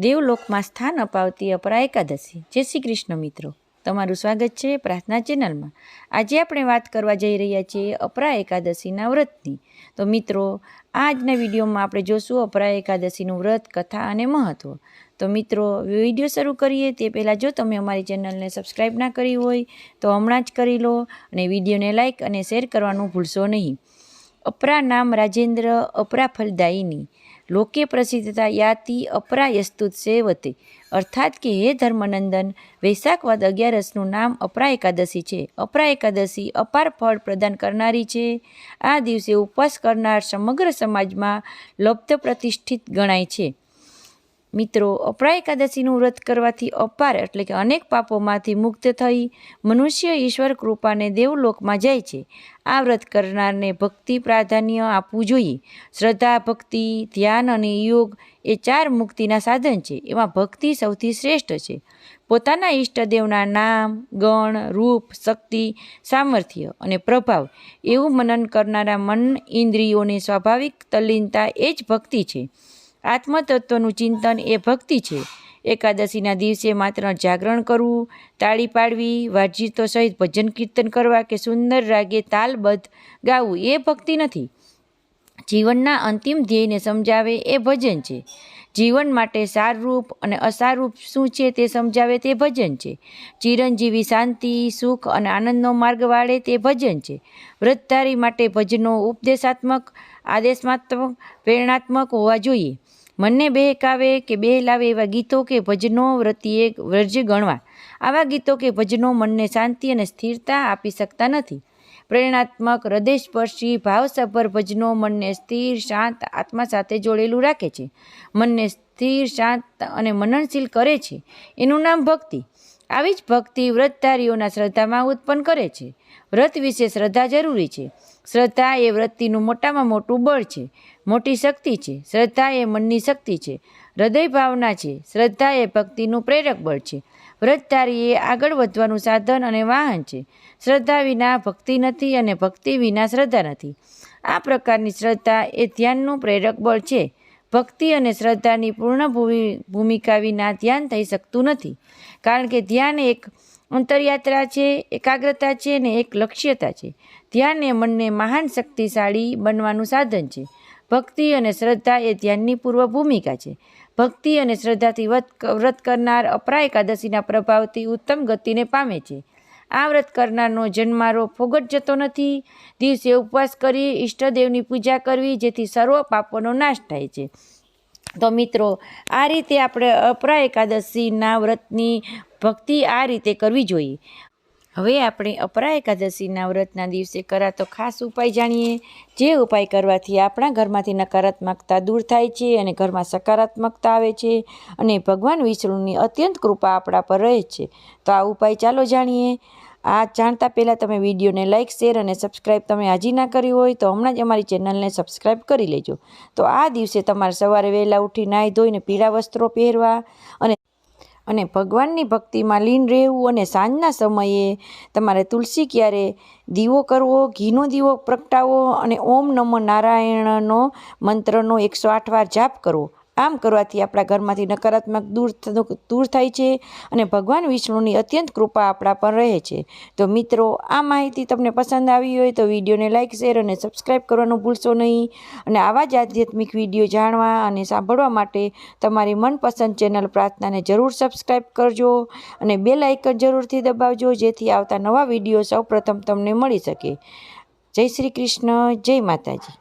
દેવલોકમાં સ્થાન અપાવતી અપરા એકાદશી। જય શ્રી કૃષ્ણ મિત્રો, તમારું સ્વાગત છે પ્રાર્થના ચેનલમાં। આજે આપણે વાત કરવા જઈ રહ્યા છીએ અપરા એકાદશીના વ્રતની। તો મિત્રો, આજના વિડીયોમાં આપણે જોશું અપરા એકાદશીનું વ્રત, કથા અને મહત્ત્વ। તો મિત્રો, વિડીયો શરૂ કરીએ તે પહેલાં જો તમે અમારી ચેનલને સબસ્ક્રાઈબ ના કરી હોય તો હમણાં જ કરી લો અને વિડીયોને લાઇક અને શેર કરવાનું ભૂલશો નહીં। અપરા નામ રાજેન્દ્ર અપરા ફલદાયિની લોકે પ્રસિદ્ધતા યાતિ અપરા યસ્તુત સેવતે, અર્થાત કે હે ધર્મનંદન, વૈશાખ વદ 11નું નામ અપરા એકાદશી છે। અપરા એકાદશી અપાર ફળ પ્રદાન કરનારી છે। આ દિવસે ઉપવાસ કરનાર સમગ્ર સમાજમાં લબ્ધ પ્રતિષ્ઠિત ગણાય છે। મિત્રો, અપરા એકાદશીનું વ્રત કરવાથી અપાર એટલે કે અનેક પાપોમાંથી મુક્ત થઈ મનુષ્ય ઈશ્વર કૃપાને દેવલોકમાં જાય છે। આ વ્રત કરનારને ભક્તિ પ્રાધાન્ય આપવું જોઈએ। શ્રદ્ધા, ભક્તિ, ધ્યાન અને યોગ એ 4 મુક્તિના સાધન છે। એમાં ભક્તિ સૌથી શ્રેષ્ઠ છે। પોતાના ઈષ્ટદેવના નામ, ગણ, રૂપ, શક્તિ, સામર્થ્ય અને પ્રભાવ એવું મનન કરનારા મન ઇન્દ્રિયોની સ્વાભાવિક તલ્લીનતા એ જ ભક્તિ છે। આત્મતત્વનું ચિંતન એ ભક્તિ છે। એકાદશીના દિવસે માત્ર જાગરણ કરવું, તાળી પાડવી, વાજિતો સહિત ભજન કીર્તન કરવા કે સુંદર રાગે તાલબદ્ધ ગાવું એ ભક્તિ નથી। જીવનના અંતિમ ધ્યેયને સમજાવે એ ભજન છે। જીવન માટે સારરૂપ અને અસારરૂપ શું છે તે સમજાવે તે ભજન છે। ચિરંજીવી શાંતિ, સુખ અને આનંદનો માર્ગ વાળે તે ભજન છે। વ્રતધારી માટે ભજનો ઉપદેશાત્મક, આદેશાત્મક, પ્રેરણાત્મક હોવા જોઈએ। મનને બહેકાવે કે બહેલાવે એવા ગીતો કે ભજનો વ્રતીએ વર્જ ગણવા। આવા ગીતો કે ભજનો મનને શાંતિ અને સ્થિરતા આપી શકતા નથી। પ્રેરણાત્મક, હૃદયસ્પર્શી, ભાવસભર ભજનો મનને સ્થિર, શાંત આત્મા સાથે જોડેલું રાખે છે। મનને સ્થિર, શાંત અને મનનશીલ કરે છે। એનું નામ ભક્તિ। આવી જ ભક્તિ વ્રતધારીઓના શ્રદ્ધામાં ઉત્પન્ન કરે છે। વ્રત વિશે શ્રદ્ધા જરૂરી છે। શ્રદ્ધા એ વ્રતિનું મોટામાં મોટું બળ છે, મોટી શક્તિ છે। શ્રદ્ધા એ મનની શક્તિ છે, હૃદય ભાવના છે। શ્રદ્ધા એ ભક્તિનું પ્રેરક બળ છે। વ્રતધારી એ આગળ વધવાનું સાધન અને વાહન છે। શ્રદ્ધા વિના ભક્તિ નથી અને ભક્તિ વિના શ્રદ્ધા નથી। આ પ્રકારની શ્રદ્ધા એ ધ્યાનનું પ્રેરક બળ છે। ભક્તિ અને શ્રદ્ધાની પૂર્ણ ભૂમિકા વિના ધ્યાન થઈ શકતું નથી, કારણ કે ધ્યાન એક અંતરયાત્રા છે, એકાગ્રતા છે અને એક લક્ષ્યતા છે। ધ્યાન એ મનને મહાન શક્તિશાળી બનવાનું સાધન છે। ભક્તિ અને શ્રદ્ધા એ ધ્યાનની પૂર્વ ભૂમિકા છે। ભક્તિ અને શ્રદ્ધાથી વ્રત કરનાર અપરા એકાદશીના પ્રભાવથી ઉત્તમ ગતિને પામે છે। આ વ્રત કરનારનો જન્મારો ફોગટ જતો નથી। દિવસે ઉપવાસ કરી ઈષ્ટદેવની પૂજા કરવી, જેથી સર્વ પાપોનો નાશ થાય છે। તો મિત્રો, આ રીતે આપણે અપરા એકાદશીના વ્રતની ભક્તિ આ રીતે કરવી જોઈએ। હવે આપણે અપરા એકાદશીના વ્રતના દિવસે કરાતો ખાસ ઉપાય જાણીએ। જે ઉપાય કરવાથી આપણા ઘરમાંથી નકારાત્મકતા દૂર થાય છે અને ઘરમાં સકારાત્મકતા આવે છે અને ભગવાન વિષ્ણુની અત્યંત કૃપા આપણા પર રહે છે। તો આ ઉપાય ચાલો જાણીએ। આ જાણતા પહેલાં તમે વિડીયોને લાઇક, શેર અને સબસ્ક્રાઈબ તમે હજી ના કરી હોય તો હમણાં જ અમારી ચેનલને સબસ્ક્રાઈબ કરી લેજો। તો આ દિવસે તમારે સવારે વહેલા ઉઠી નાહી ધોઈને પીળા વસ્ત્રો પહેરવા અને ભગવાનની ભક્તિમાં લીન રહેવું અને સાંજના સમયે તમારે તુલસી ક્યારે દીવો કરવો, ઘીનો દીવો પ્રગટાવો અને ઓમ નમો નારાયણનો મંત્રનો 108 વાર જાપ કરવો। આમ કરવાથી આપણા ઘરમાંથી નકારાત્મક દૂર થાય છે અને ભગવાન વિષ્ણુની અત્યંત કૃપા આપણા પર રહે છે। તો મિત્રો, આ માહિતી તમને પસંદ આવી હોય તો વિડીયોને લાઇક, શેર અને સબસ્ક્રાઈબ કરવાનું ભૂલશો નહીં। અને આવા જ આધ્યાત્મિક વિડીયો જાણવા અને સાંભળવા માટે તમારી મનપસંદ ચેનલ પ્રાર્થનાને જરૂર સબસ્ક્રાઈબ કરજો અને બેલ આઇકન જરૂરથી દબાવજો, જેથી આવતા નવા વિડીયો સૌપ્રથમ તમને મળી શકે। જય શ્રી કૃષ્ણ, જય માતાજી।